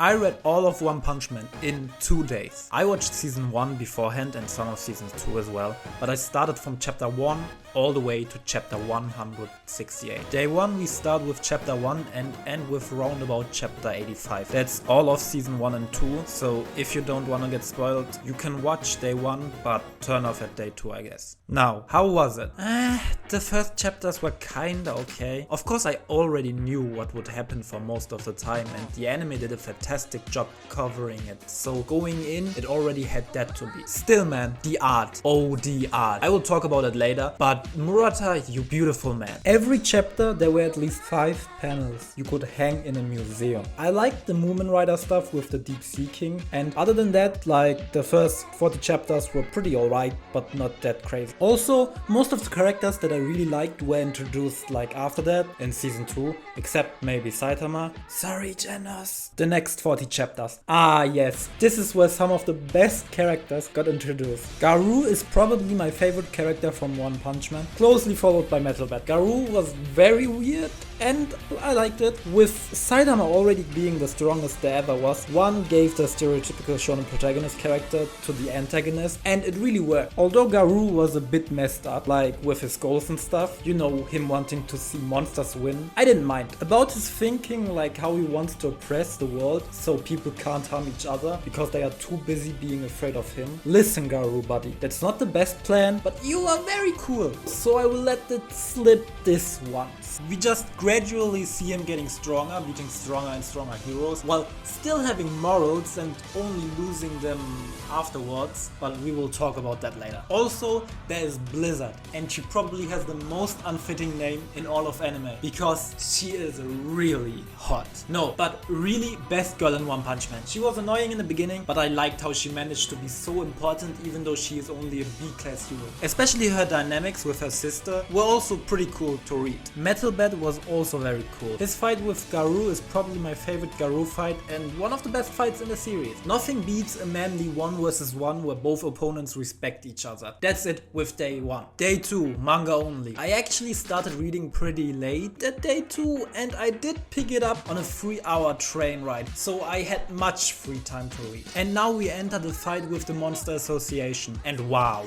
I read all of One Punch Man in 2 days. I watched season 1 beforehand and some of season 2 as well, but I started from chapter 1 all the way to chapter 168. Day 1 we start with chapter 1 and end with roundabout chapter 85. That's all of season 1 and 2, so if you don't want to get spoiled, you can watch day 1 but turn off at day 2, I guess. Now, how was it? The first chapters were kinda okay. Of course I already knew what would happen for most of the time and the anime did a fantastic job covering it, so going in it already had that to be. Still man, the art. Oh, the art. I will talk about it later, but Murata, you beautiful man. Every chapter there were at least 5 panels you could hang in a museum. I liked the Moomin Rider stuff with the deep sea king, and other than that, like the first 40 chapters were pretty alright, but not that crazy. Also, most of the characters that I really liked were introduced like after that in season 2, except maybe Saitama. Sorry Genos. The next 40 chapters. Ah yes, this is where some of the best characters got introduced. Garou is probably my favorite character from One Punch Man, closely followed by Metal Bat. Garou was very weird and I liked it. With Saitama already being the strongest there ever was, one gave the stereotypical shonen protagonist character to the antagonist and it really worked. Although Garou was a bit messed up, like with his goals and stuff, you know, him wanting to see monsters win, I didn't mind. About his thinking, like how he wants to oppress the world so people can't harm each other because they are too busy being afraid of him. Listen Garou buddy, that's not the best plan, but you are very cool, so I will let it slip this once. We just gradually see him getting stronger, beating stronger and stronger heroes, while still having morals and only losing them afterwards, but we will talk about that later. Also, there is Blizzard, and she probably has the most unfitting name in all of anime, because she is really hot. No, but really best girl in One Punch Man. She was annoying in the beginning, but I liked how she managed to be so important even though she is only a B-class hero. Especially her dynamics with her sister were also pretty cool to read. Metal Bat was also very cool. His fight with Garou is probably my favorite Garou fight and one of the best fights in the series. Nothing beats a manly 1 versus 1 where both opponents respect each other. That's it with day 1. Day 2, manga only. I actually started reading pretty late at day 2 and I did pick it up on a 3-hour train ride, so I had much free time to read. And now we enter the fight with the Monster Association and wow.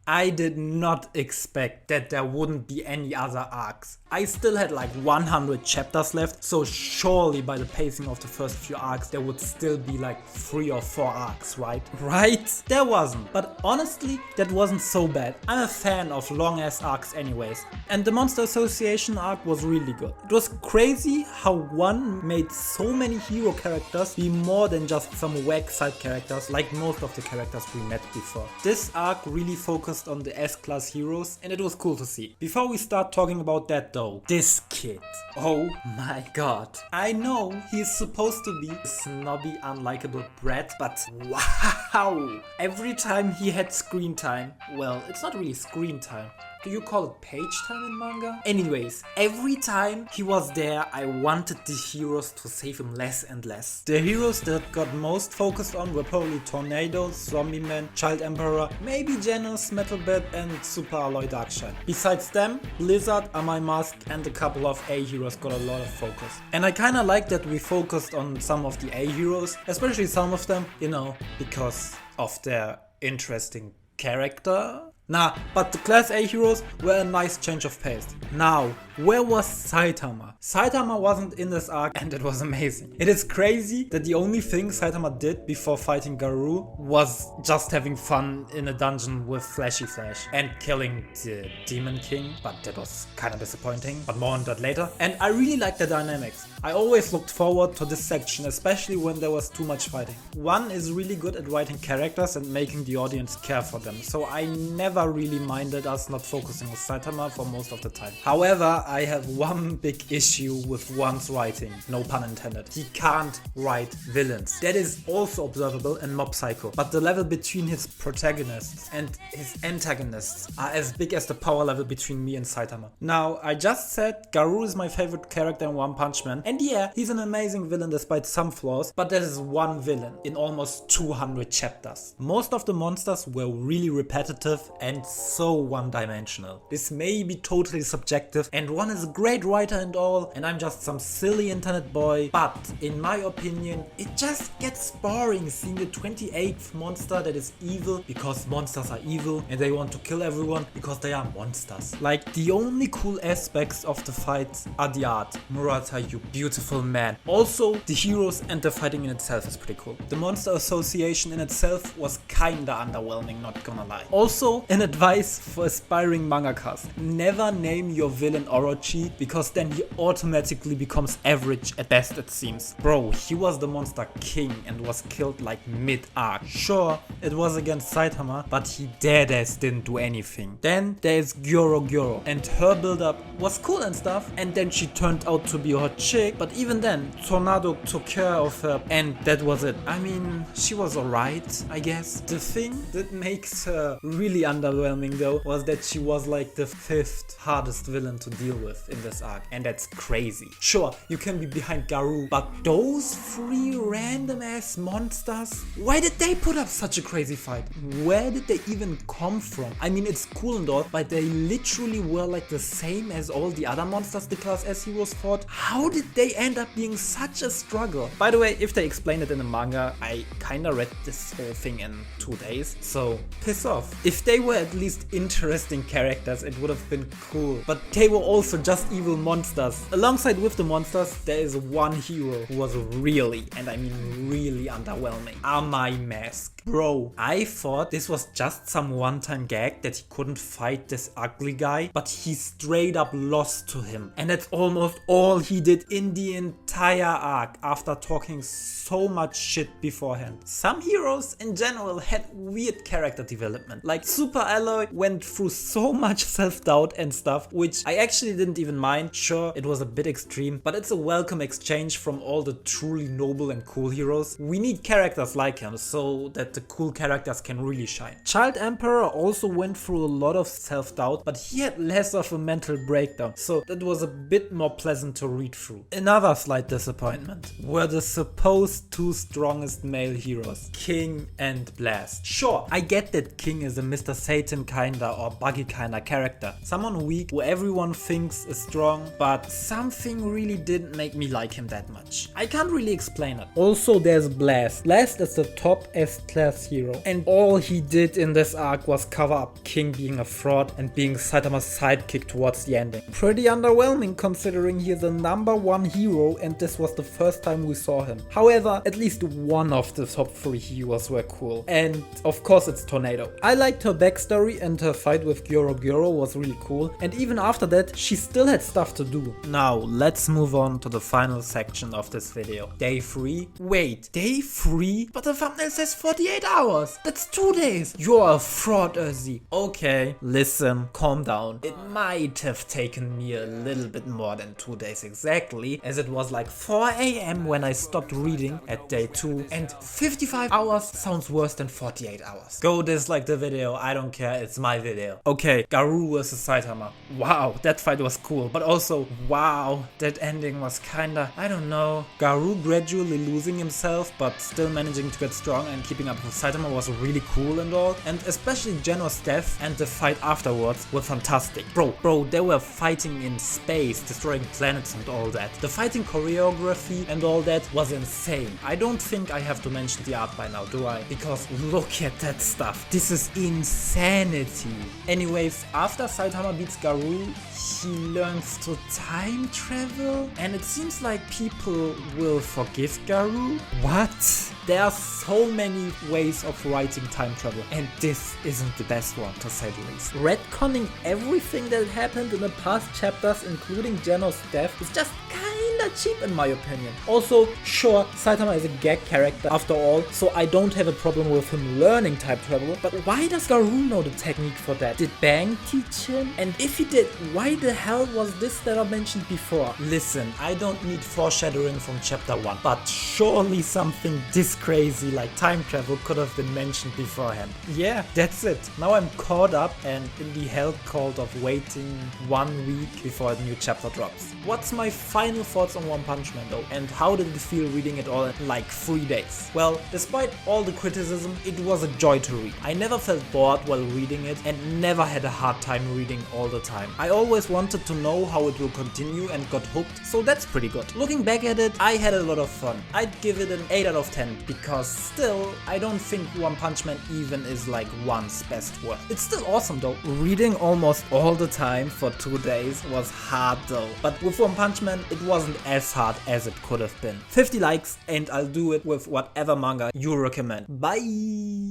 I did not expect that there wouldn't be any other arcs. I still had like 100 chapters left, so surely by the pacing of the first few arcs there would still be like 3 or 4 arcs, right? Right? There wasn't, but honestly that wasn't so bad. I'm a fan of long ass arcs anyways, and the Monster Association arc was really good. It was crazy how one made so many hero characters be more than just some whack side characters like most of the characters we met before. This arc really focused on the S-class heroes and it was cool to see. Before we start talking about that though, this kid, oh my god. I know he's supposed to be a snobby, unlikable brat, but wow! Every time he had screen time, well, it's not really screen time. Do you call it page time in manga? Anyways, every time he was there, I wanted the heroes to save him less and less. The heroes that got most focused on were probably Tornado, Zombie Man, Child Emperor, maybe Genos, Metal Bat and Super Alloy Darkshine. Besides them, Blizzard, Amai Mask and a couple of A heroes got a lot of focus. And I kinda like that we focused on some of the A heroes, especially some of them, you know, because of their interesting character. Nah, but the Class A heroes were a nice change of pace. Now, where was Saitama? Saitama wasn't in this arc and it was amazing. It is crazy that the only thing Saitama did before fighting Garou was just having fun in a dungeon with Flashy Flash and killing the Demon King, but that was kinda disappointing, but more on that later. And I really liked the dynamics. I always looked forward to this section, especially when there was too much fighting. One is really good at writing characters and making the audience care for them, so I never really minded us not focusing on Saitama for most of the time. However, I have one big issue with one's writing, no pun intended. He can't write villains. That is also observable in Mob Psycho, but the level between his protagonists and his antagonists are as big as the power level between me and Saitama. Now, I just said Garou is my favorite character in One Punch Man, and yeah, he's an amazing villain despite some flaws, but that is one villain in almost 200 chapters. Most of the monsters were really repetitive and so one-dimensional. This may be totally subjective and One is a great writer and all, and I'm just some silly internet boy, but in my opinion, it just gets boring seeing the 28th monster that is evil because monsters are evil and they want to kill everyone because they are monsters. Like, the only cool aspects of the fights are the art. Murata, you beautiful man. Also, the heroes and the fighting in itself is pretty cool. The monster association in itself was kinda underwhelming, not gonna lie. Also, an advice for aspiring mangakas: never name your villain Orochi, because then he automatically becomes average at best, it seems. Bro, he was the monster king and was killed like mid-arc. Sure, it was against Saitama, but he deadass didn't do anything. Then there's Gyoro, and her build-up was cool and stuff, and then she turned out to be a hot chick, but even then, Tornado took care of her, and that was it. I mean, she was alright, I guess. The thing that makes her really underwhelming though was that she was like the 5th hardest villain to deal with in this arc, and that's crazy. Sure, you can be behind Garou, but those 3 random ass monsters, why did they put up such a crazy fight? Where did they even come from? I mean, it's cool and all, but they literally were like the same as all the other monsters the Class S heroes fought. How did they end up being such a struggle? By the way, if they explain it in the manga, I kinda read this whole thing in 2 days, so piss off. If they were at least interesting characters, it would have been cool, but they were also just evil monsters. Alongside with the monsters, there is one hero who was really, and I mean really underwhelming. Amai Mask. Bro, I thought this was just some one-time gag that he couldn't fight this ugly guy, but he straight up lost to him. And that's almost all he did in the entire arc after talking so much shit beforehand. Some heroes in general had weird character development. Like Super Alloy went through so much self-doubt and stuff, which I actually didn't even mind. Sure, it was a bit extreme, but it's a welcome exchange from all the truly noble and cool heroes. We need characters like him so that the cool characters can really shine. Child Emperor also went through a lot of self-doubt, but he had less of a mental breakdown, so that was a bit more pleasant to read through. Another slight disappointment were the supposed 2 strongest male heroes, King and Blast. Sure, I get that King is a Mr. Satan kinda or Buggy kinda character, someone weak who everyone thinks is strong, but something really didn't make me like him that much. I can't really explain it. Also, there's Blast. Blast is the top S-class hero, and all he did in this arc was cover up King being a fraud and being Saitama's sidekick towards the ending. Pretty underwhelming considering he is the #1 hero and this was the first time we saw him. However, at least one of the top 3 heroes were cool, and of course it's Tornado. I liked her backstory and her fight with Gyoro was really cool, and even after that she still had stuff to do. Now let's move on to the final section of this video. Day 3? Wait, day 3? But the thumbnail says 48 hours! That's 2 days! You're a fraud, Urzi. Okay, listen, calm down. It might have taken me a little bit more than 2 days exactly, as it was like 4 AM when I stopped reading at day 2, and 55 hours sounds worse than 48 hours. Go dislike the video, I don't care, it's my video. Okay, Garou vs Saitama. Wow, that fight was cool, but also, wow, that ending was kinda, I don't know. Garou gradually losing himself, but still managing to get strong and keeping up with Saitama was really cool and all, and especially Geno's death and the fight afterwards were fantastic. Bro, they were fighting in space, destroying planets and all that. The fighting choreography and all that was insane. I don't think I have to mention the art by now, do I? Because look at that stuff. This is insanity. Anyways, after Saitama beats Garou, he learns to time travel, and it seems like people will forgive Garou. What? There are so many ways of writing time travel, and this isn't the best one, to say the least. Retconning everything that happened in the past chapters, including Geno's death, is just kinda cheap in my opinion. Also, sure, Saitama is a gag character after all, so I don't have a problem with him learning time travel, but why does Garou know the technique for that? Did Bang teach him? And if he did, why the hell was this never mentioned before? Listen, I don't need foreshadowing from chapter 1, but surely something this crazy like time travel could have been mentioned beforehand. Yeah, that's it. Now I'm caught up and in the hell cult of waiting 1 week before a new chapter drops. What's my final thoughts thoughts on One Punch Man though, and how did it feel reading it all in like 3 days? Well, despite all the criticism, it was a joy to read. I never felt bored while reading it and never had a hard time reading all the time. I always wanted to know how it will continue and got hooked, so that's pretty good. Looking back at it, I had a lot of fun. I'd give it an 8 out of 10 because still, I don't think One Punch Man even is like one's best work. It's still awesome though. Reading almost all the time for 2 days was hard though, but with One Punch Man it wasn't as hard as it could have been. 50 likes and I'll do it with whatever manga you recommend. Bye!